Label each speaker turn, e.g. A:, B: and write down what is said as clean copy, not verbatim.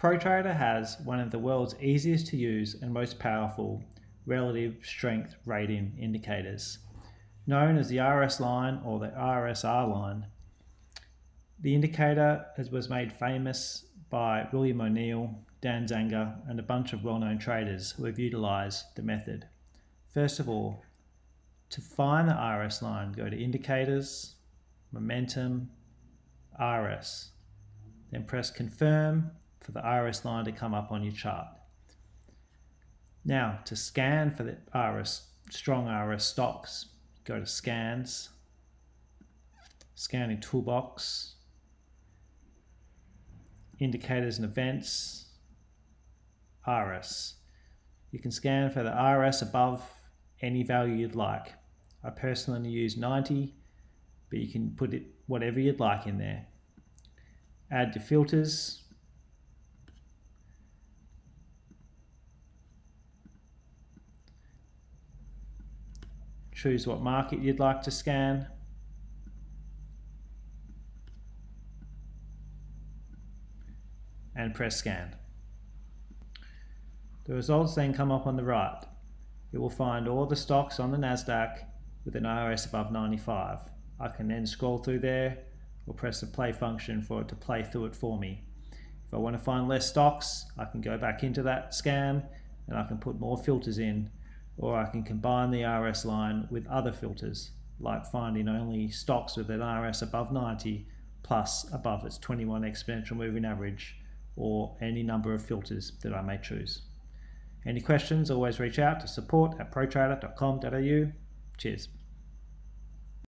A: Protrader has one of the world's easiest to use and most powerful relative strength rating indicators, known as the RS line or the RSR line. The indicator was made famous by William O'Neill, Dan Zanger, and a bunch of well-known traders who have utilised the method. First of all, to find the RS line, go to Indicators, Momentum, RS. Then press Confirm for the RS line to come up on your chart. Now, to scan for the strong RS stocks, go to Scans, Scanning Toolbox, Indicators and Events, RS. You can scan for the RS above any value you'd like. I personally use 90, but you can put it whatever you'd like in there. Add your filters. Choose what market you'd like to scan. And press Scan. The results then come up on the right. It will find all the stocks on the NASDAQ with an RS above 95. I can then scroll through there or press the play function for it to play through it for me. If I want to find less stocks, I can go back into that scan and I can put more filters in, or I can combine the RS line with other filters, like finding only stocks with an RS above 90 plus above its 21 exponential moving average, or any number of filters that I may choose. Any questions, always reach out to support@protrader.com.au. Cheers.